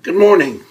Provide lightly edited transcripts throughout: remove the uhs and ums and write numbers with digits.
Good morning.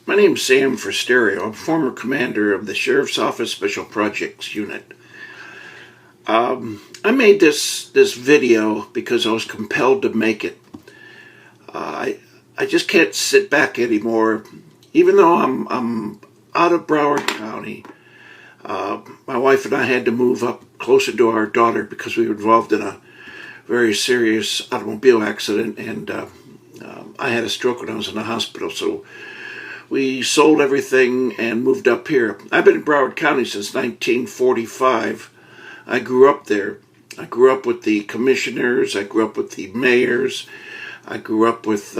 My name is Sam Frusterio. I'm former commander of the Sheriff's Office Special Projects Unit. I made this video because I was compelled to make it. I just can't sit back anymore. Even though I'm out of Broward County, my wife and I had to move up closer to our daughter because we were involved in a very serious automobile accident, and I had a stroke when I was in the hospital, so we sold everything and moved up here. I've been in Broward County since 1945. I grew up there. I grew up with the commissioners. I grew up with the mayors. I grew up with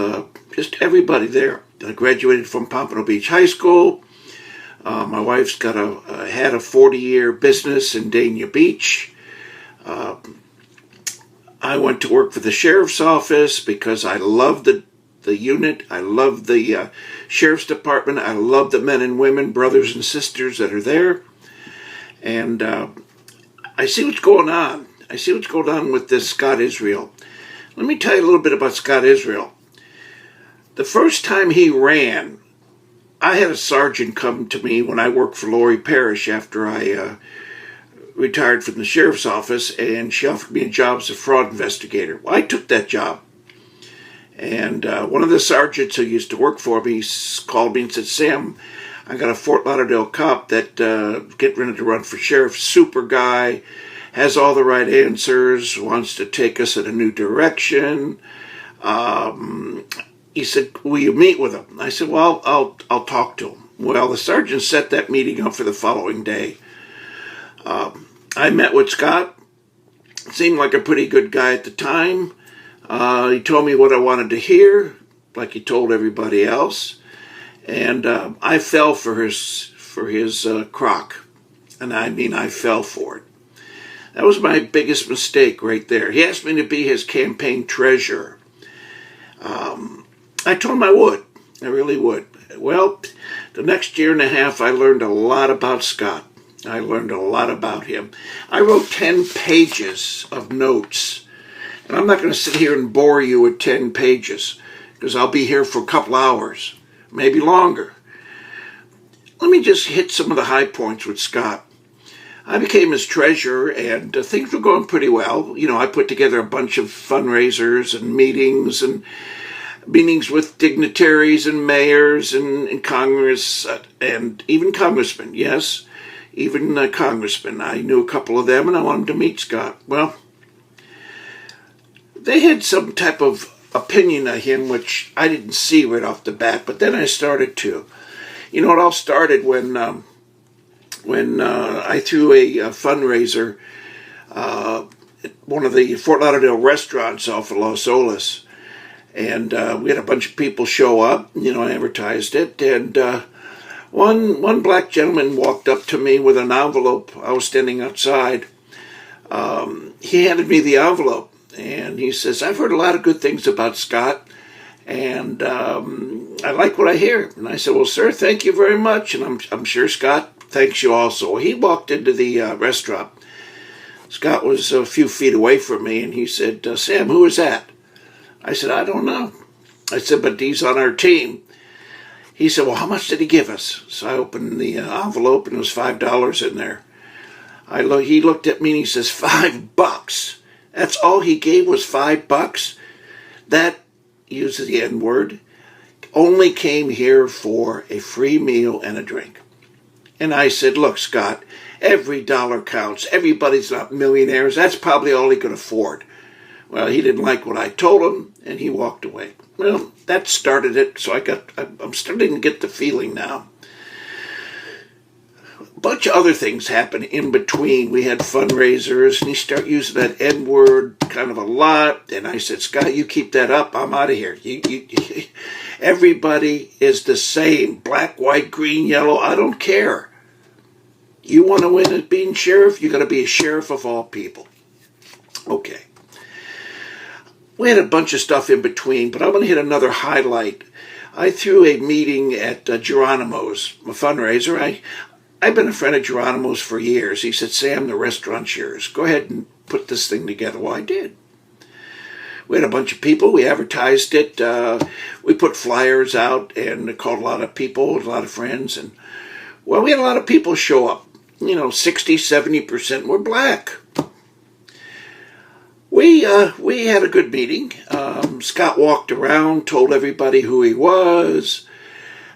just everybody there. I graduated from Pompano Beach High School. My wife's had a 40-year business in Dania Beach. I went to work for the sheriff's office because I loved the unit. I love the sheriff's department. I love the men and women, brothers and sisters that are there. And I see what's going on. I see what's going on with this Scott Israel. Let me tell you a little bit about Scott Israel. The first time he ran, I had a sergeant come to me when I worked for Lori Parrish after I retired from the sheriff's office, and she offered me a job as a fraud investigator. Well, I took that job. And one of the sergeants who used to work for me called me and said, "Sam, I got a Fort Lauderdale cop that getting ready to run for sheriff. Super guy, has all the right answers, wants to take us in a new direction." He said, "Will you meet with him?" I said, "Well, I'll talk to him." Well, the sergeant set that meeting up for the following day. I met with Scott. Seemed like a pretty good guy at the time. He told me what I wanted to hear, like he told everybody else, and I fell for his crock, and I mean I fell for it. That was my biggest mistake right there. He asked me to be his campaign treasurer. I told him I would. I really would. Well, the next year and a half, I learned a lot about Scott. I learned a lot about him. I wrote 10 pages of notes. And I'm not going to sit here and bore you with 10 pages, because I'll be here for a couple hours, maybe longer. Let me just hit some of the high points with Scott. I became his treasurer, and things were going pretty well. You know, I put together a bunch of fundraisers and meetings with dignitaries and mayors and Congress, and even congressmen, yes, even congressmen. I knew a couple of them, and I wanted to meet Scott. Well, they had some type of opinion of him, which I didn't see right off the bat, but then I started to. You know, it all started when I threw a fundraiser at one of the Fort Lauderdale restaurants off of Los Olas. And we had a bunch of people show up. You know, I advertised it. And one black gentleman walked up to me with an envelope. I was standing outside. He handed me the envelope. And he says, "I've heard a lot of good things about Scott, and I like what I hear." And I said, "Well, sir, thank you very much, and I'm sure Scott thanks you also." He walked into the restaurant. Scott was a few feet away from me, and he said, "Sam, who is that?" I said, "I don't know." I said, "But he's on our team." He said, "Well, how much did he give us?" So I opened the envelope, and there was $5 in there. He looked at me, and he says, $5. That's all he gave was $5. That, uses the N-word, only came here for a free meal and a drink. And I said, "Look, Scott, every dollar counts. Everybody's not millionaires. That's probably all he could afford." Well, he didn't like what I told him, and he walked away. Well, that started it, so I'm starting to get the feeling now. A bunch of other things happened in between. We had fundraisers, and he started using that N-word kind of a lot. And I said, "Scott, you keep that up. I'm out of here. Everybody is the same. Black, white, green, yellow. I don't care. You want to win at being sheriff? You got to be a sheriff of all people." Okay. We had a bunch of stuff in between, but I'm going to hit another highlight. I threw a meeting at Geronimo's, a fundraiser. I've been a friend of Geronimo's for years. He said, "Sam, the restaurant's yours. Go ahead and put this thing together." Well, I did. We had a bunch of people. We advertised it. We put flyers out and called a lot of people, a lot of friends. And, well, we had a lot of people show up. 60, 70% were black. We had a good meeting. Scott walked around, told everybody who he was,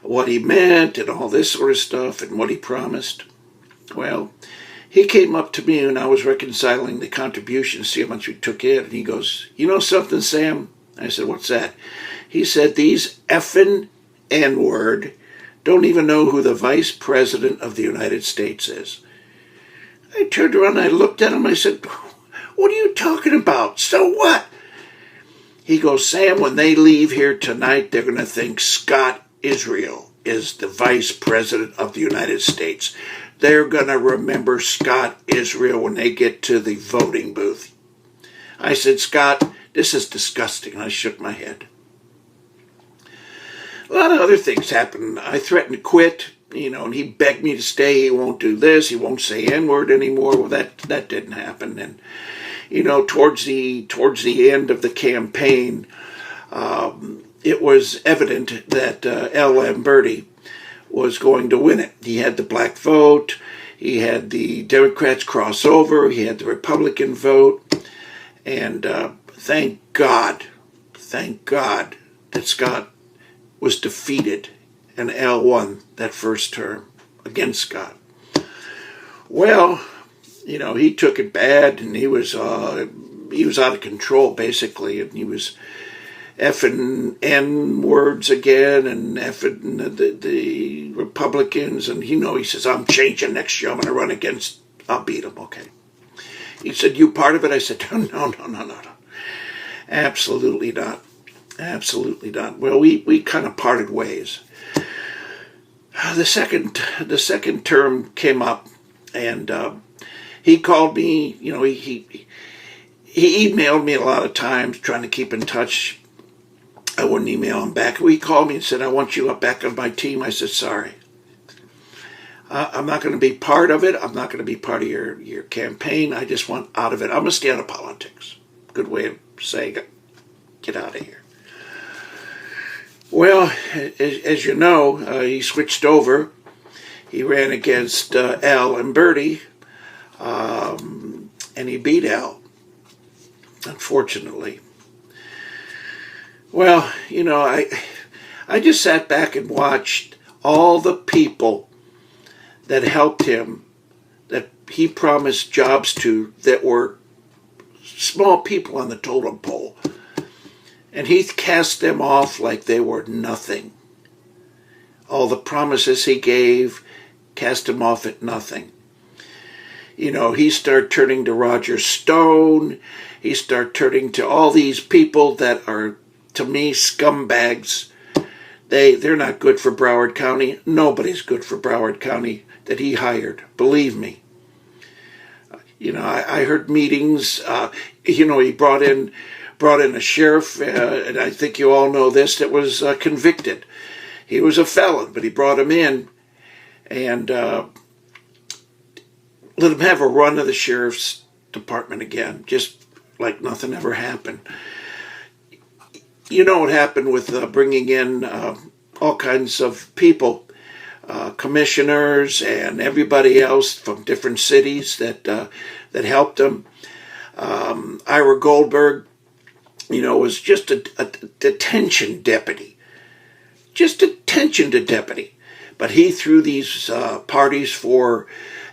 what he meant, and all this sort of stuff, and what he promised. Well, he came up to me when I was reconciling the contributions, see how much we took in, and he goes, "You know something, Sam?" I said, "What's that?" He said, "These effing N-word don't even know who the Vice President of the United States is." I turned around and I looked at him. I said, "What are you talking about? So what?" He goes, "Sam, when they leave here tonight, they're going to think Scott Israel is the Vice President of the United States. They're going to remember Scott Israel when they get to the voting booth." I said, "Scott, this is disgusting." And I shook my head. A lot of other things happened. I threatened to quit, and he begged me to stay. He won't do this. He won't say N-word anymore. Well, that didn't happen. And, towards the end of the campaign, it was evident that Al Lamberti was going to win it. He had the black vote. He had the Democrats cross over. He had the Republican vote. And thank God that Scott was defeated and Al won that first term against Scott. Well, he took it bad, and he was out of control, basically, and he was effing N-words again and effing the Republicans, and he says, "I'm changing next year. I'm going to run against, I'll beat him." Okay. He said, "You part of it?" I said, No. Absolutely not. Absolutely not. Well, we kind of parted ways. The second term came up, and he called me. He emailed me a lot of times, trying to keep in touch. I wouldn't email him back. He called me and said, "I want you back on my team." I said, "Sorry. I'm not going to be part of it. I'm not going to be part of your campaign. I just want out of it. I'm going to stay out of politics." Good way of saying it. Get out of here. Well, as you know, he switched over. He ran against Al Lamberti, and he beat Al, unfortunately. Well, I just sat back and watched all the people that helped him, that he promised jobs to, that were small people on the totem pole. And he cast them off like they were nothing. All the promises he gave, cast him off at nothing. He started turning to Roger Stone. He started turning to all these people that are, to me, scumbags. They're not good for Broward County. Nobody's good for Broward County that he hired. Believe me. I heard meetings. He brought in a sheriff, and I think you all know this, that was convicted. He was a felon, but he brought him in and let him have a run of the sheriff's department again, just like nothing ever happened. You know what happened with bringing in all kinds of people, commissioners and everybody else from different cities that helped him. Ira Goldberg, was just a detention deputy. Just detention to deputy. But he threw these parties for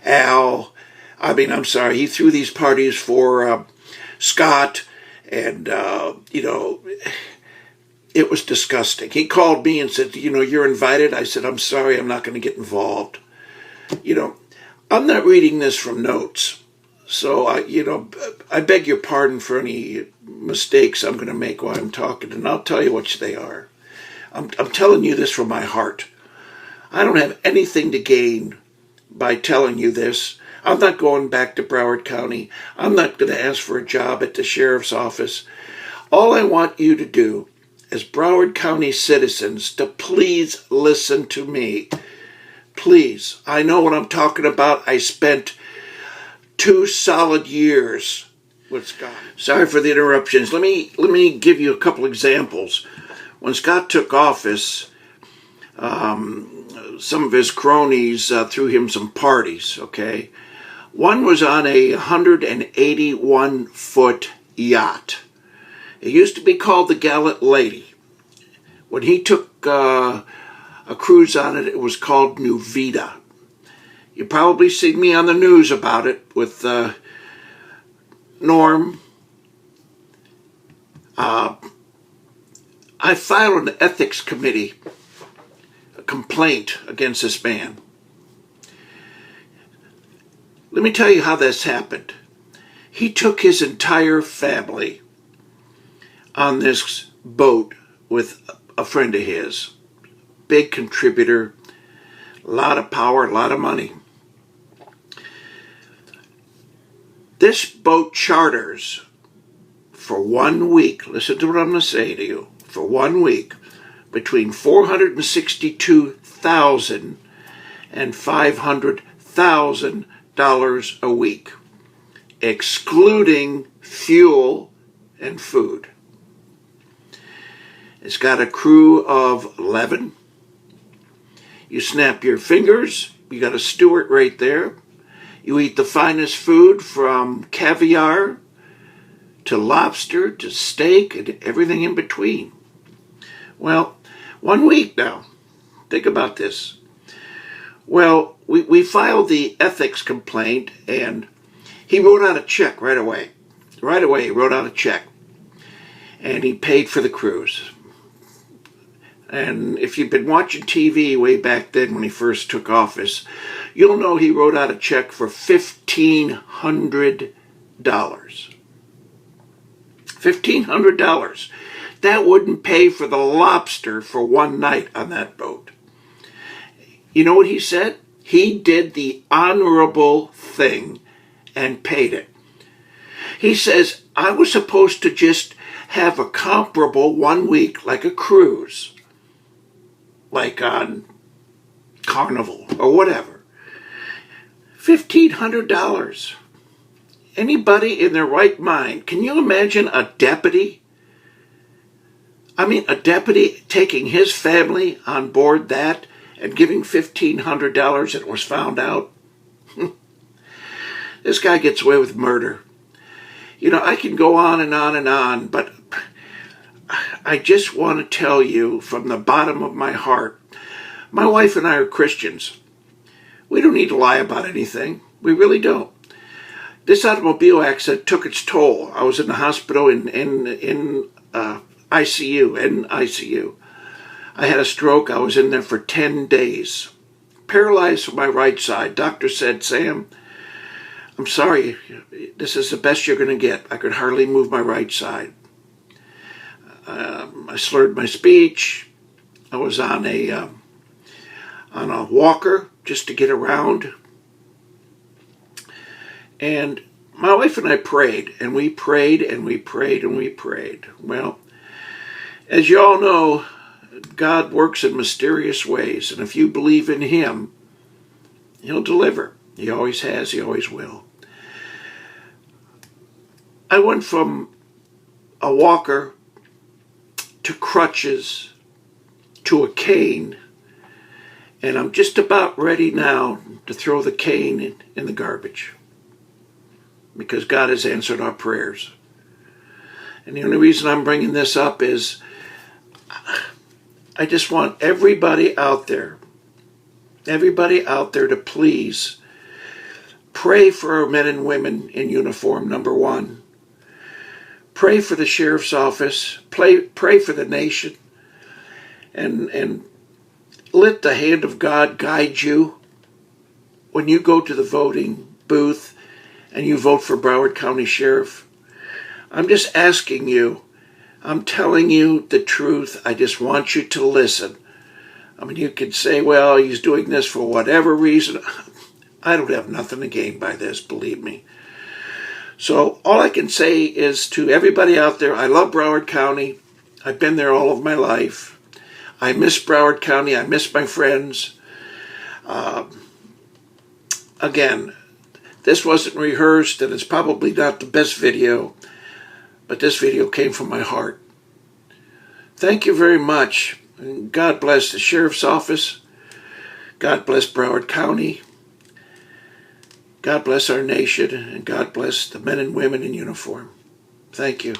he threw these parties for Scott, and, it was disgusting. He called me and said, "You're invited." I said, "I'm sorry, I'm not going to get involved." I'm not reading this from notes. So, I beg your pardon for any mistakes I'm going to make while I'm talking, and I'll tell you what they are. I'm telling you this from my heart. I don't have anything to gain by telling you this. I'm not going back to Broward County. I'm not going to ask for a job at the sheriff's office. All I want you to do as Broward County citizens to please listen to me. Please. I know what I'm talking about. I spent 2 solid years with Scott. Sorry for the interruptions. Let me give you a couple examples. When Scott took office, some of his cronies threw him some parties, okay? One was on a 181-foot yacht. It used to be called the Gallant Lady. When he took a cruise on it, it was called New Vida. You probably seen me on the news about it with Norm. I filed an ethics committee complaint against this man. Let me tell you how this happened. He took his entire family on this boat with a friend of his. Big contributor, a lot of power, a lot of money. This boat charters for 1 week, listen to what I'm going to say to you, for 1 week, between $462,000 and $500,000 a week, excluding fuel and food. It's got a crew of 11. You snap your fingers, you got a steward right there. You eat the finest food from caviar to lobster to steak and everything in between. Well, 1 week now. Think about this. Well, we filed the ethics complaint, and he wrote out a check right away. Right away, he wrote out a check. And he paid for the cruise. And if you've been watching TV way back then when he first took office, you'll know he wrote out a check for $1,500. $1,500. That wouldn't pay for the lobster for one night on that boat. You know what he said? He did the honorable thing and paid it. He says, I was supposed to just have a comparable 1 week like a cruise, like on Carnival or whatever. $1,500. Anybody in their right mind, can you imagine a deputy? I mean, a deputy taking his family on board that and giving $1,500 and it was found out? This guy gets away with murder. You know, I can go on and on and on, but I just want to tell you from the bottom of my heart, my wife and I are Christians. We don't need to lie about anything. We really don't. This automobile accident took its toll. I was in the hospital in ICU. I had a stroke. I was in there for 10 days. Paralyzed from my right side. Doctor said, Sam, I'm sorry. This is the best you're going to get. I could hardly move my right side. I slurred my speech. I was on a walker just to get around. And my wife and I prayed, and we prayed, and we prayed, and we prayed. Well, as you all know, God works in mysterious ways, and if you believe in Him, He'll deliver. He always has, He always will. I went from a walker to crutches to a cane, and I'm just about ready now to throw the cane in the garbage because God has answered our prayers. And the only reason I'm bringing this up is I just want everybody out there to please pray for our men and women in uniform, number one. Pray for the sheriff's office. Pray for the nation. And let the hand of God guide you when you go to the voting booth and you vote for Broward County Sheriff. I'm just asking you. I'm telling you the truth. I just want you to listen. I mean, you could say, well, he's doing this for whatever reason. I don't have nothing to gain by this, believe me. So all I can say is to everybody out there, I love Broward County. I've been there all of my life. I miss Broward County. I miss my friends. Again, This wasn't rehearsed, and it's probably not the best video, but this video came from my heart. Thank you very much. And God bless the Sheriff's Office. God bless Broward County. God bless our nation, and God bless the men and women in uniform. Thank you.